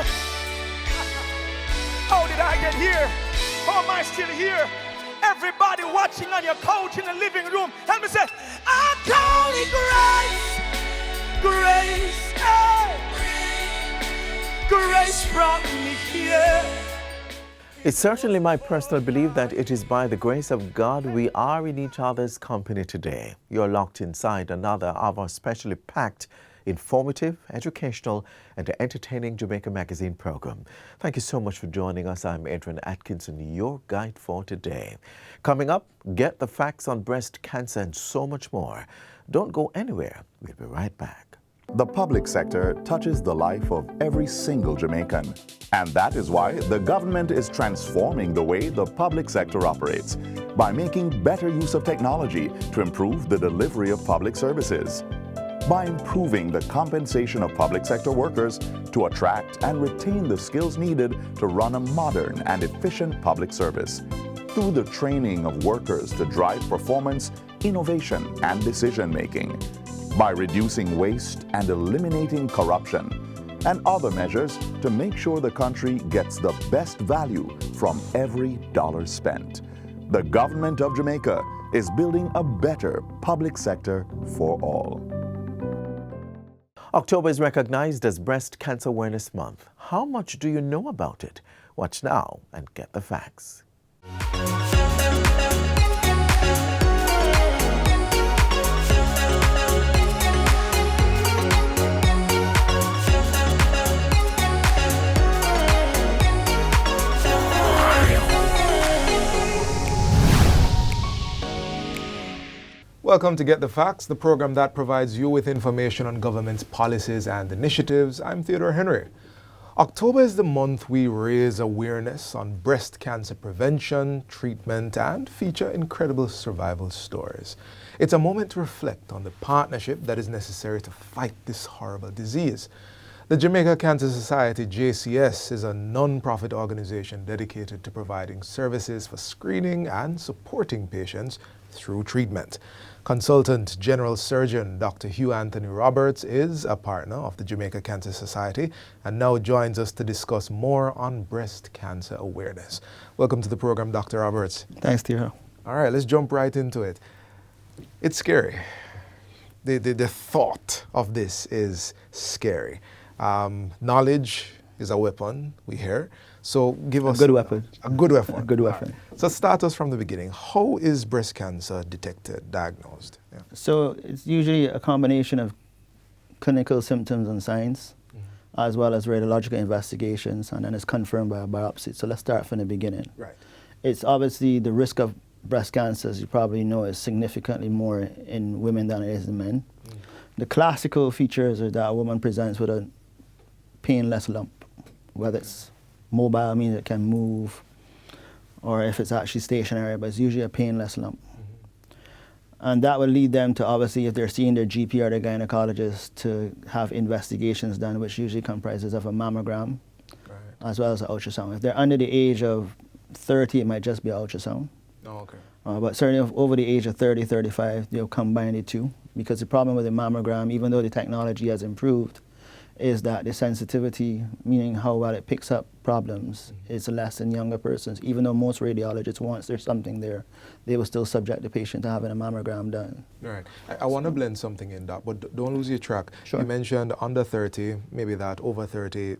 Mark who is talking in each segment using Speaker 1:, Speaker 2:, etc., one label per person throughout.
Speaker 1: say, how did I get here? How am I still here? Everybody watching on your couch in the living room, help me say, I call it grace, grace, hey. Grace brought me here.
Speaker 2: It's certainly my personal belief that it is by the grace of God we are in each other's company today. You're locked inside another of our specially packed, informative, educational, and entertaining Jamaica Magazine program. Thank you so much for joining us. I'm Adrian Atkinson, your guide for today. Coming up, get the facts on breast cancer and so much more. Don't go anywhere. We'll be right back.
Speaker 3: The public sector touches the life of every single Jamaican. And that is why the government is transforming the way the public sector operates by making better use of technology to improve the delivery of public services, by improving the compensation of public sector workers to attract and retain the skills needed to run a modern and efficient public service, through the training of workers to drive performance, innovation, and decision-making, by reducing waste and eliminating corruption, and other measures to make sure the country gets the best value from every dollar spent. The government of Jamaica is building a better public sector for all.
Speaker 2: October is recognized as Breast Cancer Awareness Month. How much do you know about it? Watch now and get the facts.
Speaker 4: Welcome to Get the Facts, the program that provides you with information on government's policies and initiatives. I'm Theodore Henry. October is the month we raise awareness on breast cancer prevention, treatment, and feature incredible survival stories. It's a moment to reflect on the partnership that is necessary to fight this horrible disease. The Jamaica Cancer Society, JCS, is a non-profit organization dedicated to providing services for screening and supporting patients through treatment. Consultant General Surgeon Dr. Hugh Anthony Roberts is a partner of the Jamaica Cancer Society and now joins us to discuss more on breast cancer awareness. Welcome to the program, Dr. Roberts.
Speaker 5: Thanks, Theo.
Speaker 4: All right, let's jump right into it. It's scary. The thought of this is scary. Knowledge is a weapon, we hear. So give us
Speaker 5: a good weapon.
Speaker 4: A good weapon.
Speaker 5: A good weapon.
Speaker 4: Right. So start us from the beginning. How is breast cancer detected, diagnosed? Yeah.
Speaker 5: So it's usually a combination of clinical symptoms and signs, as well as radiological investigations, and then it's confirmed by a biopsy. So let's start from the beginning.
Speaker 4: Right.
Speaker 5: It's obviously the risk of breast cancer, as you probably know, is significantly more in women than it is in men. The classical features are that a woman presents with a painless lump, whether it's mobile, means it can move, or if it's actually stationary, but it's usually a painless lump. And that will lead them to, obviously, if they're seeing their GP or their gynecologist, to have investigations done, which usually comprises of a mammogram, as well as an ultrasound. If they're under the age of 30, it might just be an ultrasound.
Speaker 4: Oh, okay.
Speaker 5: But certainly over the age of 30, 35, they'll combine the two, because the problem with the mammogram, even though the technology has improved, is that the sensitivity, meaning how well it picks up problems, is less in younger persons. Even though most radiologists, once there's something there, they will still subject the patient to having a mammogram done.
Speaker 4: All right. I want to blend something in that, but don't lose your track.
Speaker 5: Sure.
Speaker 4: You mentioned under 30, maybe that over 30.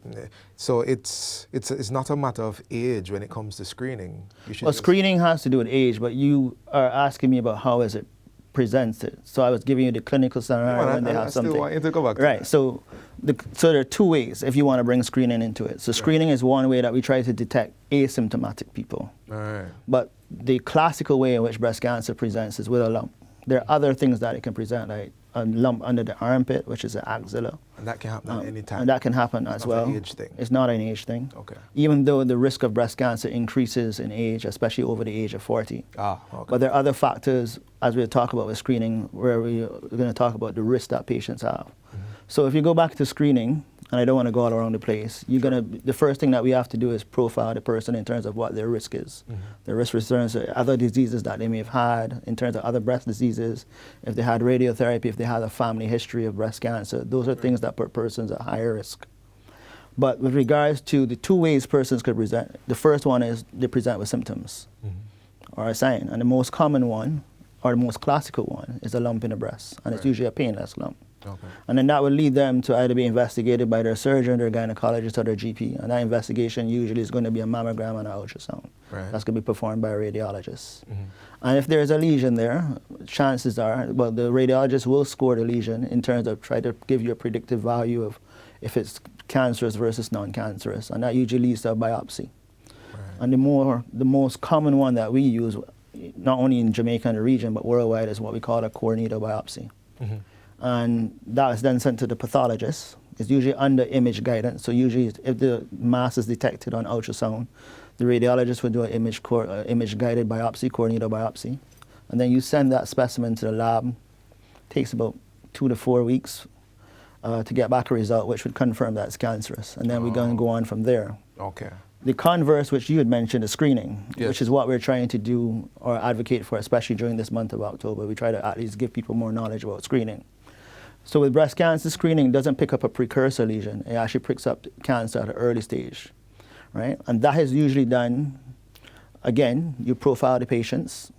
Speaker 4: So it's not a matter of age when it comes to screening.
Speaker 5: Well, screening has to do with age, but you are asking me about how is it presented. So I was giving you the clinical scenario when they have something.
Speaker 4: I still want you to go back to
Speaker 5: right.
Speaker 4: that.
Speaker 5: So there are two ways if you want to bring screening into it. So screening is one way that we try to detect asymptomatic people.
Speaker 4: All right.
Speaker 5: But the classical way in which breast cancer presents is with a lump. There are other things that it can present, like a lump under the armpit, which is an axilla.
Speaker 4: And that can happen at any time.
Speaker 5: And that can happen as well.
Speaker 4: It's not an age thing.
Speaker 5: It's not an age thing.
Speaker 4: Okay.
Speaker 5: Even though the risk of breast cancer increases in age, especially over the age of 40.
Speaker 4: Ah, okay.
Speaker 5: But there are other factors, as we'll talk about with screening, where we're going to talk about the risk that patients have. So if you go back to screening, and I don't want to go all around the place, the first thing that we have to do is profile the person in terms of what their risk is. The risk returns to other diseases that they may have had, in terms of other breast diseases, if they had radiotherapy, if they had a family history of breast cancer. Those are things that put persons at higher risk. But with regards to the two ways persons could present, the first one is they present with symptoms or a sign. And the most common one, or the most classical one, is a lump in the breast. And it's usually a painless lump.
Speaker 4: Okay.
Speaker 5: And then that will lead them to either be investigated by their surgeon, their gynecologist, or their GP. And that investigation usually is going to be a mammogram and an ultrasound.
Speaker 4: Right.
Speaker 5: That's going to be performed by a radiologist. And if there's a lesion there, chances are, well, the radiologist will score the lesion in terms of try to give you a predictive value of if it's cancerous versus non-cancerous. And that usually leads to a biopsy.
Speaker 4: Right.
Speaker 5: And the most common one that we use, not only in Jamaica and the region, but worldwide, is what we call a core needle biopsy. And that is then sent to the pathologist. It's usually under image guidance. So usually if the mass is detected on ultrasound, the radiologist will do an image-guided biopsy, core needle biopsy. And then you send that specimen to the lab. It takes about 2 to 4 weeks to get back a result, which would confirm that it's cancerous. And then we're going to go on from there.
Speaker 4: Okay.
Speaker 5: The converse, which you had mentioned, is screening,
Speaker 4: Yes.
Speaker 5: which is what we're trying to do or advocate for, especially during this month of October. We try to at least give people more knowledge about screening. So with breast cancer screening, it doesn't pick up a precursor lesion. It actually picks up cancer at an early stage, right? And that is usually done, again, you profile the patients.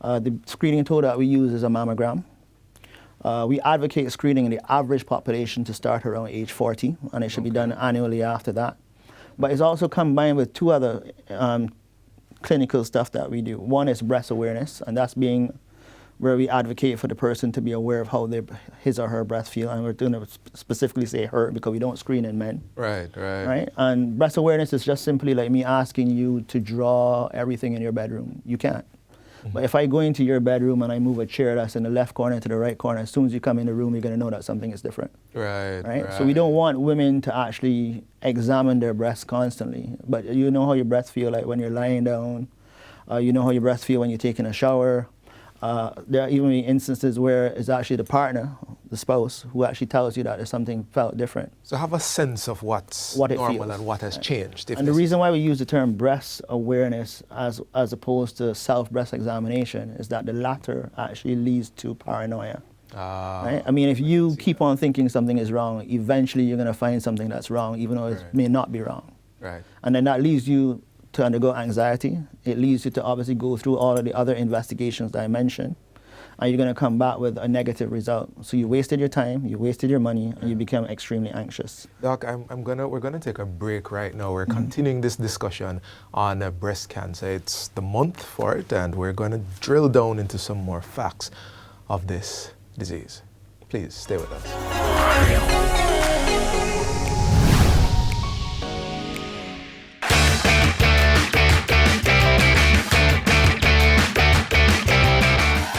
Speaker 5: The screening tool that we use is a mammogram. We advocate screening in the average population to start around age 40, and it should be done annually after that. But it's also combined with two other clinical stuff that we do. One is breast awareness, and that's being where we advocate for the person to be aware of how his or her breast feel, and we're going to specifically say her because we don't screen in men.
Speaker 4: Right.
Speaker 5: Right? And breast awareness is just simply like me asking you to draw everything in your bedroom. You can't. But if I go into your bedroom and I move a chair that's in the left corner to the right corner, as soon as you come in the room, you're going to know that something is different.
Speaker 4: Right.
Speaker 5: So we don't want women to actually examine their breasts constantly. But you know how your breasts feel like when you're lying down. You know how your breasts feel when you're taking a shower. There are even instances where it's actually the partner, the spouse, who actually tells you that there's something felt different.
Speaker 4: So have a sense of what's
Speaker 5: What it
Speaker 4: normal
Speaker 5: feels.
Speaker 4: and what has changed.
Speaker 5: And the reason why we use the term breast awareness as opposed to self-breast examination is that the latter actually leads to paranoia. Right? I mean, if you keep on thinking something is wrong, eventually you're going to find something that's wrong, even though it may not be wrong.
Speaker 4: Right.
Speaker 5: And then that leads you to undergo anxiety. It leads you to obviously go through all of the other investigations that I mentioned, and you're going to come back with a negative result. So you wasted your time, you wasted your money, and you become extremely anxious.
Speaker 4: Doc, we're gonna take a break right now. We're continuing this discussion on breast cancer. It's the month for it, and we're going to drill down into some more facts of this disease. Please stay with us.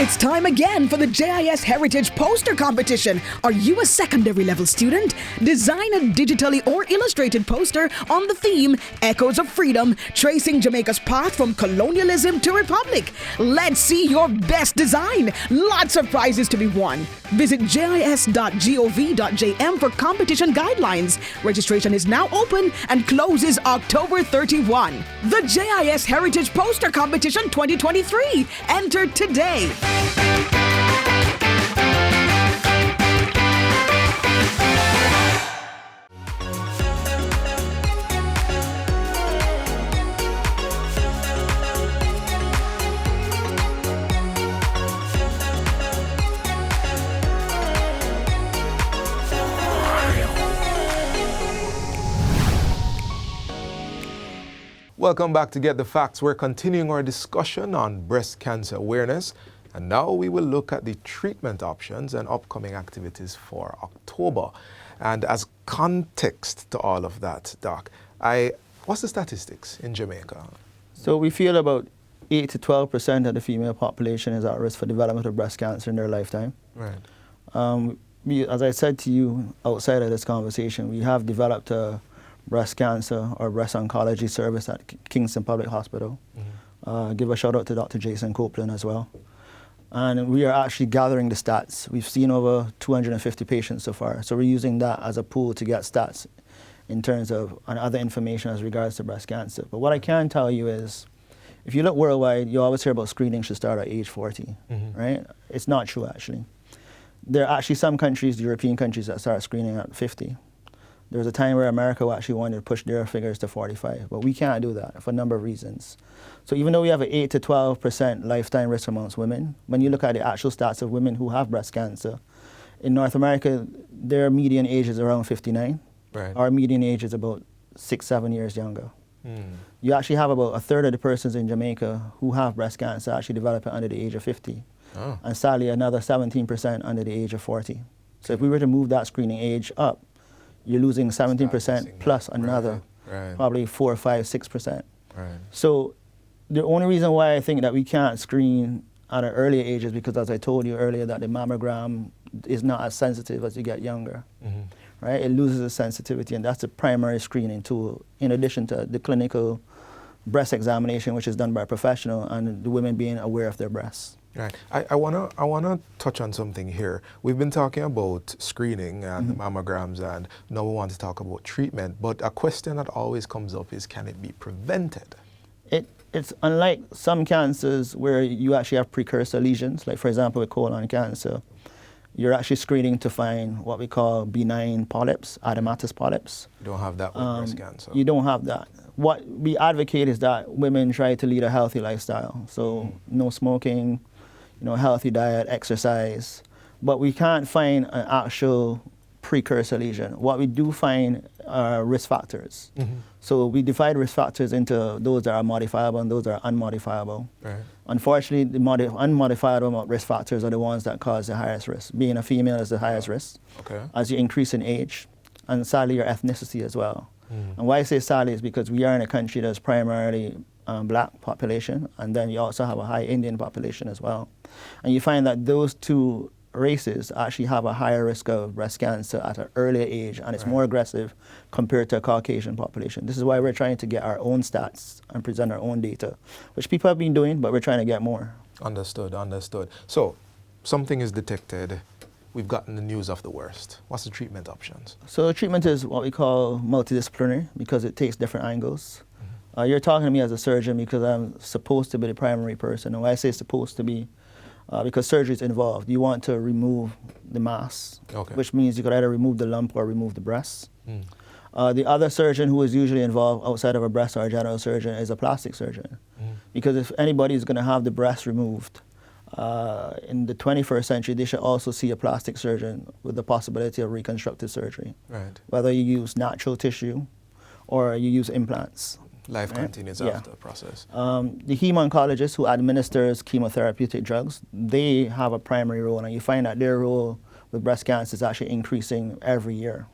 Speaker 6: It's time again for the JIS Heritage Poster Competition. Are you a secondary level student? Design a digitally or illustrated poster on the theme Echoes of Freedom, tracing Jamaica's path from colonialism to republic. Let's see your best design. Lots of prizes to be won. Visit jis.gov.jm for competition guidelines. Registration is now open and closes October 31. The JIS Heritage Poster Competition 2023. Enter today.
Speaker 4: Welcome back to Get the Facts. We're continuing our discussion on breast cancer awareness, and now we will look at the treatment options and upcoming activities for October. And as context to all of that, Doc, what's the statistics in Jamaica?
Speaker 5: So we feel about 8 to 12% of the female population is at risk for development of breast cancer in their lifetime.
Speaker 4: Right.
Speaker 5: As I said to you outside of this conversation, we have developed a breast cancer or breast oncology service at Kingston Public Hospital. Give a shout out to Dr. Jason Copeland as well. And we are actually gathering the stats. We've seen over 250 patients so far. So we're using that as a pool to get stats in terms of and other information as regards to breast cancer. But what I can tell you is, if you look worldwide, you always hear about screening should start at age 40, right? It's not true, actually. There are actually some countries, European countries, that start screening at 50. There was a time where America actually wanted to push their figures to 45, but we can't do that for a number of reasons. So even though we have an 8 to 12% lifetime risk amongst women, when you look at the actual stats of women who have breast cancer, in North America, their median age is around 59.
Speaker 4: Right.
Speaker 5: Our median age is about 6-7 years younger. You actually have about a third of the persons in Jamaica who have breast cancer actually develop it under the age of 50.
Speaker 4: Oh.
Speaker 5: And sadly, another 17% under the age of 40. So if we were to move that screening age up, you're losing 17% plus another probably 4, 5, 6%.
Speaker 4: Right.
Speaker 5: So the only reason why I think that we can't screen at an earlier age is because, as I told you earlier, that the mammogram is not as sensitive as you get younger. Right? It loses its sensitivity, and that's the primary screening tool, in addition to the clinical breast examination, which is done by a professional, and the women being aware of their breasts.
Speaker 4: Right. I wanna touch on something here. We've been talking about screening and mammograms, and now we want to talk about treatment. But a question that always comes up is, can it be prevented?
Speaker 5: It's unlike some cancers where you actually have precursor lesions, like for example with colon cancer. You're actually screening to find what we call benign polyps, adematous polyps.
Speaker 4: You don't have that with breast cancer.
Speaker 5: You don't have that. What we advocate is that women try to lead a healthy lifestyle. So no smoking, healthy diet, exercise. But we can't find an actual precursor lesion. What we do find are risk factors. So we divide risk factors into those that are modifiable and those that are unmodifiable.
Speaker 4: Right.
Speaker 5: Unfortunately, the unmodifiable risk factors are the ones that cause the highest risk. Being a female is the highest risk.
Speaker 4: Okay.
Speaker 5: As you increase in age, and sadly your ethnicity as well. And why I say sadly is because we are in a country that's primarily black population, and then you also have a high Indian population as well. And you find that those two races actually have a higher risk of breast cancer at an earlier age, and it's more aggressive compared to a Caucasian population. This is why we're trying to get our own stats and present our own data, which people have been doing, but we're trying to get more.
Speaker 4: Understood. So something is detected. We've gotten the news of the worst. What's the treatment options?
Speaker 5: So treatment is what we call multidisciplinary because it takes different angles. You're talking to me as a surgeon because I'm supposed to be the primary person. And why I say supposed to be, because surgery is involved. You want to remove the mass, which means you could either remove the lump or remove the breast. The other surgeon who is usually involved outside of a breast or a general surgeon is a plastic surgeon. Because if anybody is going to have the breast removed, in the 21st century, they should also see a plastic surgeon with the possibility of reconstructive surgery.
Speaker 4: Right.
Speaker 5: Whether you use natural tissue or you use implants.
Speaker 4: Life continues after the process.
Speaker 5: The heme-oncologist who administers chemotherapeutic drugs, they have a primary role, and you find that their role with breast cancer is actually increasing every year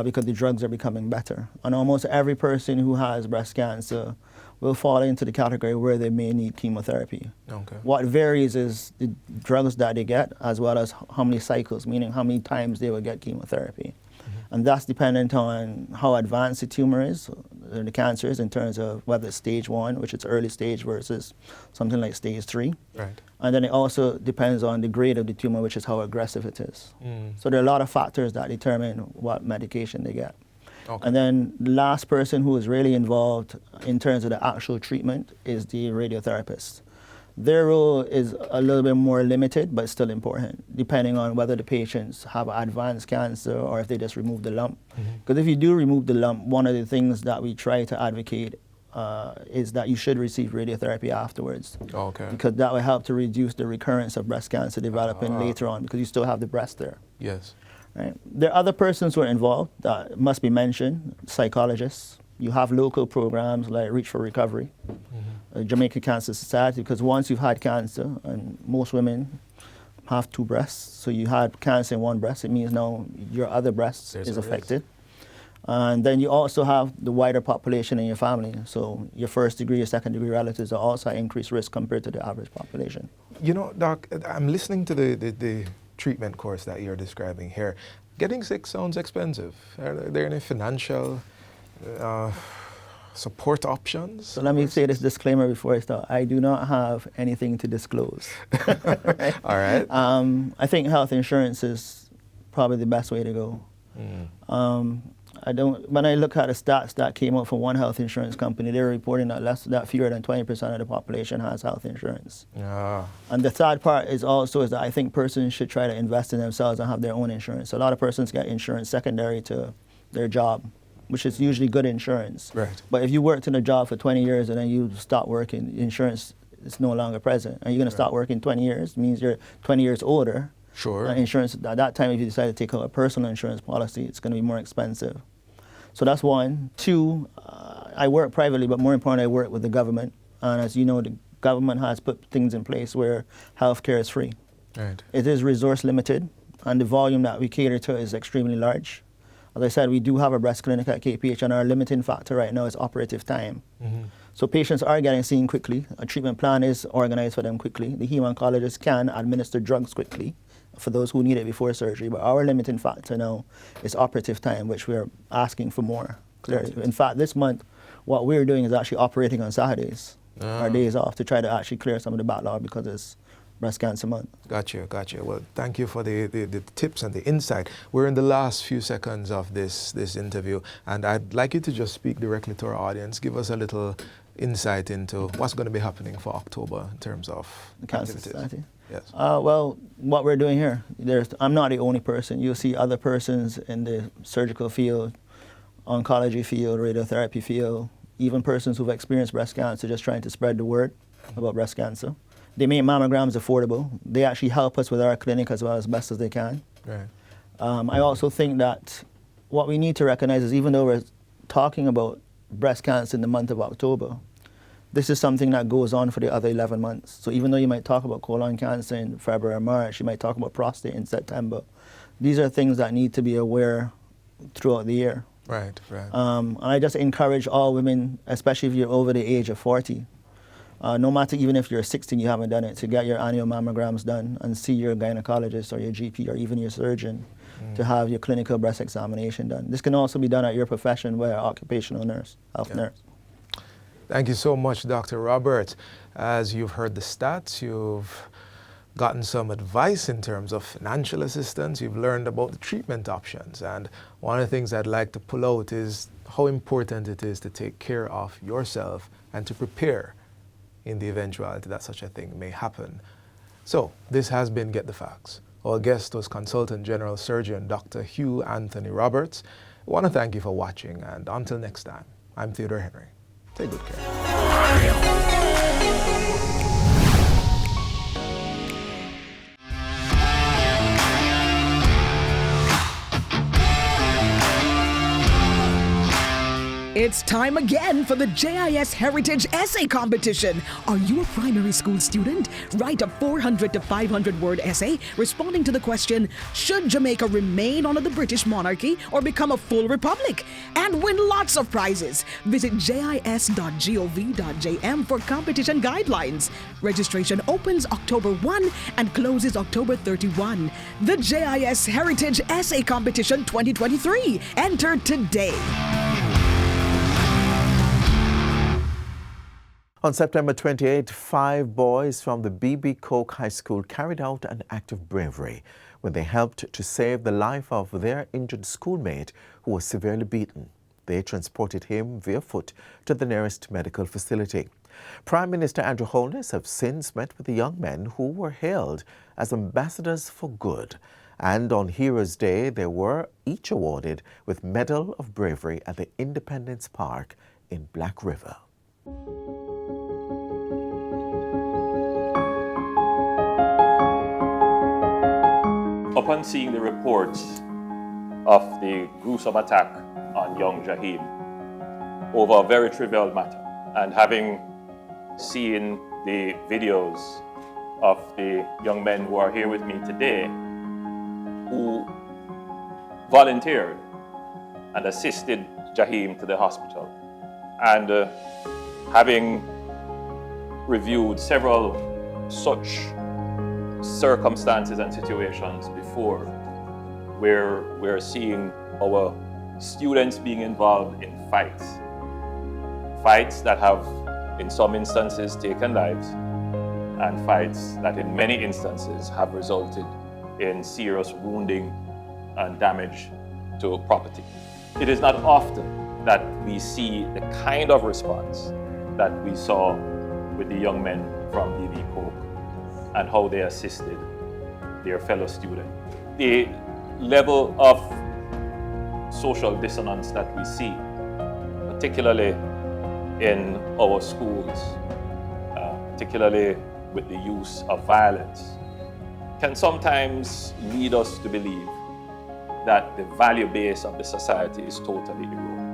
Speaker 5: because the drugs are becoming better. And almost every person who has breast cancer will fall into the category where they may need chemotherapy.
Speaker 4: Okay.
Speaker 5: What varies is the drugs that they get, as well as how many cycles, meaning how many times they will get chemotherapy. And that's dependent on how advanced the tumor is, the cancer is, in terms of whether it's stage 1, which is early stage, versus something like stage 3.
Speaker 4: Right.
Speaker 5: And then it also depends on the grade of the tumor, which is how aggressive it is. So there are a lot of factors that determine what medication they get.
Speaker 4: Okay.
Speaker 5: And then the last person who is really involved in terms of the actual treatment is the radiotherapist. Their role is a little bit more limited, but still important, depending on whether the patients have advanced cancer or if they just remove the lump. Because if you do remove the lump, one of the things that we try to advocate is that you should receive radiotherapy afterwards.
Speaker 4: Okay.
Speaker 5: Because that will help to reduce the recurrence of breast cancer developing later on, because you still have the breast there.
Speaker 4: Yes.
Speaker 5: Right? There are other persons who are involved that must be mentioned, psychologists. You have local programs like Reach for Recovery, Jamaica Cancer Society, because once you've had cancer, and most women have 2 breasts, so you had cancer in one breast, it means now your other breast is affected. And then you also have the wider population in your family, so your first degree, your second degree relatives are also at increased risk compared to the average population.
Speaker 4: You know, Doc, I'm listening to the treatment course that you're describing here. Getting sick sounds expensive. Are there any financial support options?
Speaker 5: So let me say this disclaimer before I start. I do not have anything to disclose.
Speaker 4: Right? All right.
Speaker 5: I think health insurance is probably the best way to go. When I look at the stats that came out from one health insurance company, they're reporting that fewer than 20% of the population has health insurance. And the sad part is that I think persons should try to invest in themselves and have their own insurance. So a lot of persons get insurance secondary to their job, which is usually good insurance.
Speaker 4: Right.
Speaker 5: But if you worked in a job for 20 years and then you stop working, insurance is no longer present. And you're going to stop working 20 years, means you're 20 years older.
Speaker 4: Sure.
Speaker 5: Insurance, at that time, if you decide to take out a personal insurance policy, it's going to be more expensive. So that's one. Two, I work privately, but more importantly, I work with the government. And as you know, the government has put things in place where healthcare is free.
Speaker 4: Right.
Speaker 5: It is resource limited, and the volume that we cater to is extremely large. As I said, we do have a breast clinic at KPH, and our limiting factor right now is operative time. So patients are getting seen quickly. A treatment plan is organized for them quickly. The hematologist can administer drugs quickly for those who need it before surgery, but our limiting factor now is operative time, which we're asking for more. Clearly. In fact, this month, what we're doing is actually operating on Saturdays, our days off, to try to actually clear some of the backlog because it's Breast Cancer Month.
Speaker 4: Gotcha. Well, thank you for the tips and the insight. We're in the last few seconds of this interview, and I'd like you to just speak directly to our audience. Give us a little insight into what's going to be happening for October in terms of
Speaker 5: The Cancer
Speaker 4: activities.
Speaker 5: Society.
Speaker 4: Yes.
Speaker 5: Well, what we're doing here, I'm not the only person. You'll see other persons in the surgical field, oncology field, radiotherapy field, even persons who've experienced breast cancer just trying to spread the word about breast cancer. They make mammograms affordable. They actually help us with our clinic as well as best as they can.
Speaker 4: Right.
Speaker 5: I also think that what we need to recognize is even though we're talking about breast cancer in the month of October, this is something that goes on for the other 11 months. So even though you might talk about colon cancer in February or March, you might talk about prostate in September, these are things that need to be aware throughout the year.
Speaker 4: Right.
Speaker 5: And I just encourage all women, especially if you're over the age of 40, no matter even if you're 16, you haven't done it, to get your annual mammograms done and see your gynecologist or your GP or even your surgeon to have your clinical breast examination done. This can also be done at your profession by an occupational nurse, health nurse.
Speaker 4: Thank you so much, Dr. Roberts. As you've heard the stats, you've gotten some advice in terms of financial assistance, you've learned about the treatment options, and one of the things I'd like to pull out is how important it is to take care of yourself and to prepare in the eventuality that such a thing may happen. So, this has been Get the Facts. Our guest was Consultant General Surgeon Dr. Hugh Anthony Roberts. I want to thank you for watching, and until next time, I'm Theodore Henry. Take good care.
Speaker 6: It's time again for the JIS Heritage Essay Competition. Are you a primary school student? Write a 400 to 500 word essay responding to the question, should Jamaica remain under the British monarchy or become a full republic? And win lots of prizes. Visit jis.gov.jm for competition guidelines. Registration opens October 1 and closes October 31. The JIS Heritage Essay Competition 2023. Enter today.
Speaker 2: On September 28, 5 boys from the B.B. Coke High School carried out an act of bravery when they helped to save the life of their injured schoolmate who was severely beaten. They transported him via foot to the nearest medical facility. Prime Minister Andrew Holness have since met with the young men who were hailed as ambassadors for good. And on Heroes Day, they were each awarded with Medal of Bravery at the Independence Park in Black River.
Speaker 7: Upon seeing the reports of the gruesome attack on young Jaheem over a very trivial matter, and having seen the videos of the young men who are here with me today who volunteered and assisted Jaheem to the hospital, and having reviewed several such circumstances and situations before, where we're seeing our students being involved in fights that have in some instances taken lives, and fights that in many instances have resulted in serious wounding and damage to property. It is not often that we see the kind of response that we saw with the young men from B.B. Coke and how they assisted their fellow student. The level of social dissonance that we see, particularly in our schools, particularly with the use of violence, can sometimes lead us to believe that the value base of the society is totally eroded.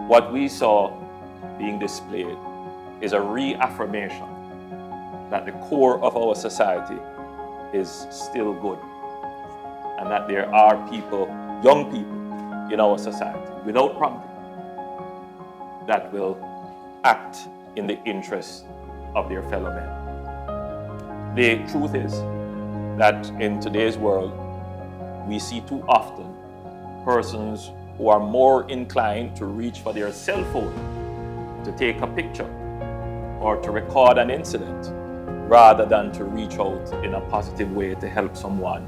Speaker 7: What we saw being displayed is a reaffirmation that the core of our society is still good, and that there are people, young people in our society, without prompting, that will act in the interest of their fellow men. The truth is that in today's world, we see too often persons who are more inclined to reach for their cell phone to take a picture or to record an incident rather than to reach out in a positive way to help someone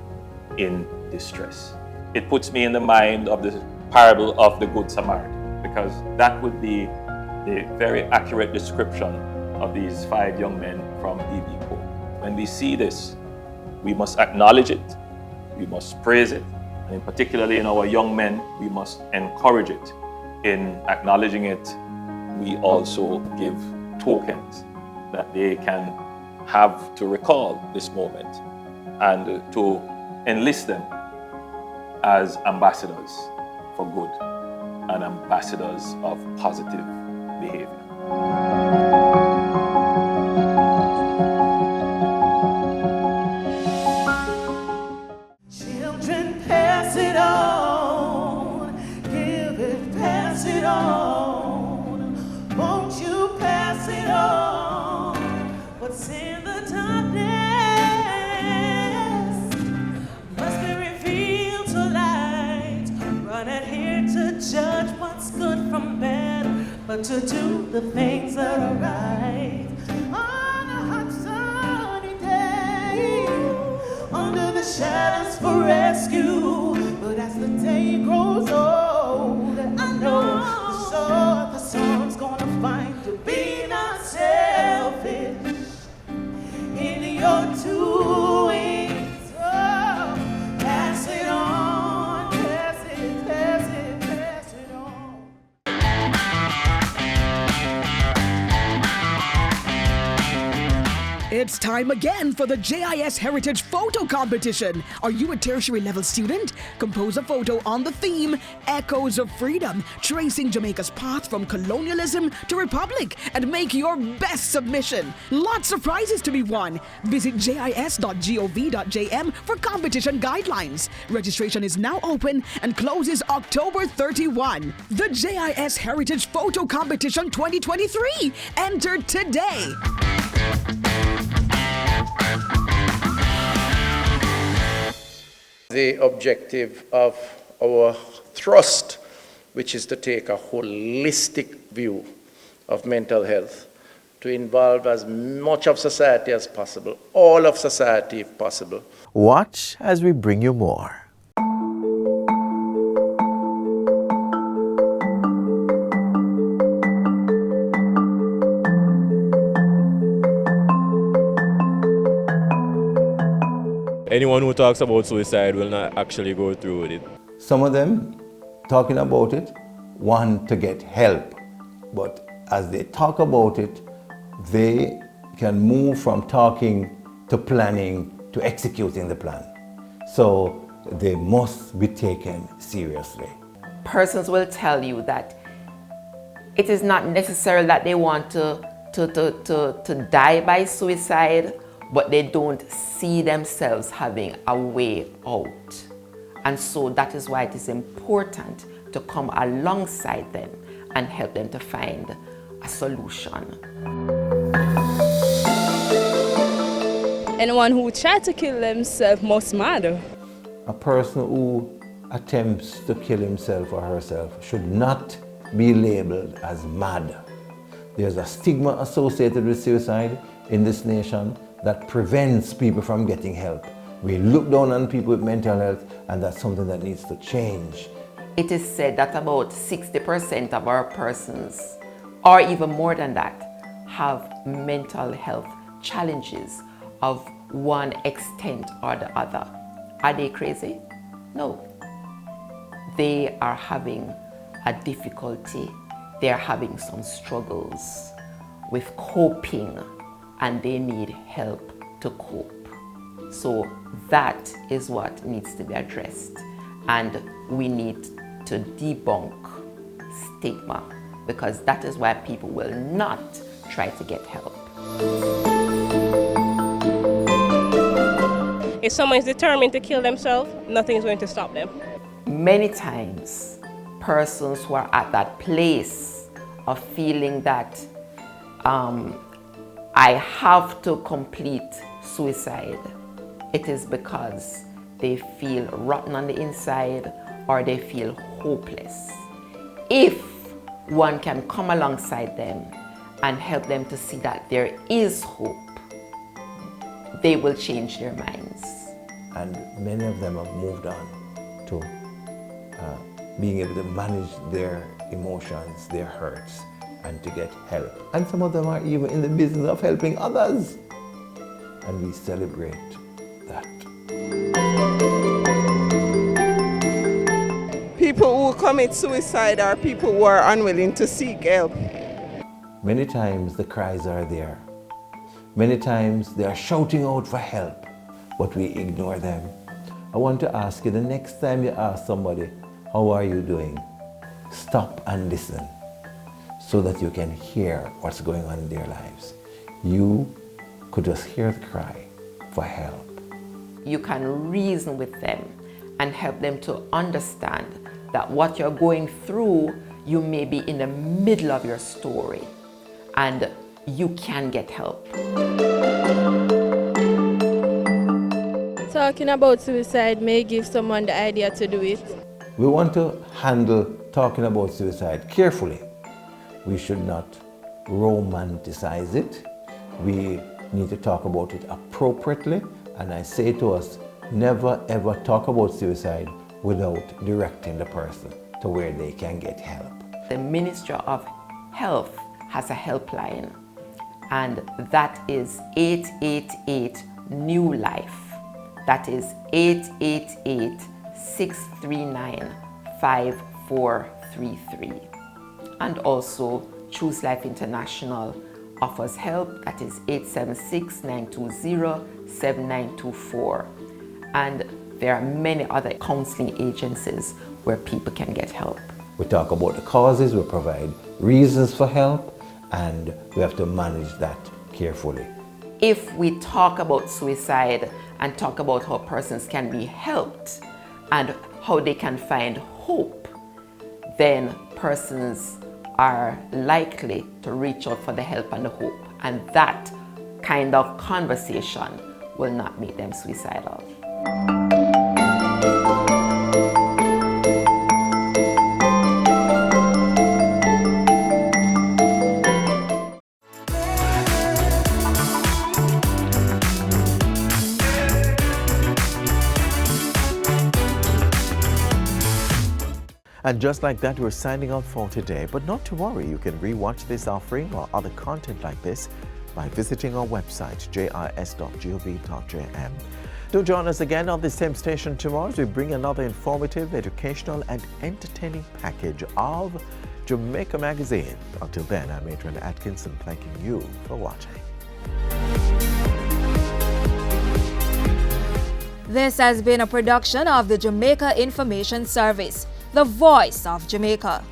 Speaker 7: in distress. It puts me in the mind of the parable of the Good Samaritan, because that would be the very accurate description of these 5 young men from D.B. Cole. When we see this, we must acknowledge it, we must praise it, and particularly in our young men, we must encourage it. In acknowledging it, we also give tokens that they can have to recall this moment and to enlist them as ambassadors for good and ambassadors of positive behavior.
Speaker 1: Children, pass it on. Give it, pass it on. Won't you pass it on? What's in the darkness must be revealed to light. Run at here to judge what's good from bad, but to do the things that are right. On a hot sunny day, under the shadows for rescue. But as the day grows old, I know the soul of the song's gonna find to be not selfish in your doings. Oh, pass it on, pass it, pass it, pass it on.
Speaker 6: It's time again for the JIS Heritage Photo Competition. Are you a tertiary level student? Compose a photo on the theme Echoes of Freedom, tracing Jamaica's path from colonialism to republic, and make your best submission. Lots of prizes to be won. Visit jis.gov.jm for competition guidelines. Registration is now open and closes October 31. The JIS Heritage Photo Competition 2023. Enter today.
Speaker 8: The objective of our thrust, which is to take a holistic view of mental health, to involve as much of society as possible, all of society if possible.
Speaker 2: Watch as we bring you more.
Speaker 9: Anyone who talks about suicide will not actually go through with it.
Speaker 10: Some of them, talking about it, want to get help. But as they talk about it, they can move from talking to planning to executing the plan. So they must be taken seriously.
Speaker 11: Persons will tell you that it is not necessary that they want to die by suicide, but they don't see themselves having a way out. And so that is why it is important to come alongside them and help them to find a solution.
Speaker 12: Anyone who tries to kill themselves must mad.
Speaker 10: A person who attempts to kill himself or herself should not be labeled as mad. There's a stigma associated with suicide in this nation that prevents people from getting help. We look down on people with mental health, and that's something that needs to change.
Speaker 11: It is said that about 60% of our persons, or even more than that, have mental health challenges of one extent or the other. Are they crazy? No. they are having a difficulty, they're having some struggles with coping, and they need help to cope. So that is what needs to be addressed, and we need to debunk stigma, because that is why people will not try to get help.
Speaker 12: If someone is determined to kill themselves, nothing is going to stop them.
Speaker 11: Many times, persons who are at that place of feeling that I have to complete suicide, it is because they feel rotten on the inside or they feel hopeless. If one can come alongside them and help them to see that there is hope, they will change their minds.
Speaker 10: And many of them have moved on to being able to manage their emotions, their hurts, and to get help. And some of them are even in the business of helping others. And we celebrate that.
Speaker 13: People who commit suicide are people who are unwilling to seek help.
Speaker 10: Many times the cries are there. Many times they are shouting out for help, but we ignore them. I want to ask you, the next time you ask somebody, how are you doing? Stop and listen so that you can hear what's going on in their lives. You could just hear the cry for help.
Speaker 11: You can reason with them and help them to understand that what you're going through, you may be in the middle of your story and you can get help.
Speaker 12: Talking about suicide may give someone the idea to do it.
Speaker 10: We want to handle talking about suicide carefully. We should not romanticize it. We need to talk about it appropriately. And I say to us, never ever talk about suicide without directing the person to where they can get help.
Speaker 11: The Ministry of Health has a helpline, and that is 888-NEW-LIFE. That is 888-639-5433. And also Choose Life International offers help. That is 876-920-7924. And there are many other counseling agencies where people can get help.
Speaker 10: We talk about the causes, we provide reasons for help, and we have to manage that carefully.
Speaker 11: If we talk about suicide and talk about how persons can be helped and how they can find hope, then persons are likely to reach out for the help and the hope. And that kind of conversation will not make them suicidal.
Speaker 2: And just like that, we're signing off for today. But not to worry, you can rewatch this offering or other content like this by visiting our website, jis.gov.jm. Do join us again on this same station tomorrow as we bring another informative, educational, and entertaining package of Jamaica Magazine. Until then, I'm Adrian Atkinson, thanking you for watching.
Speaker 14: This has been a production of the Jamaica Information Service, the voice of Jamaica.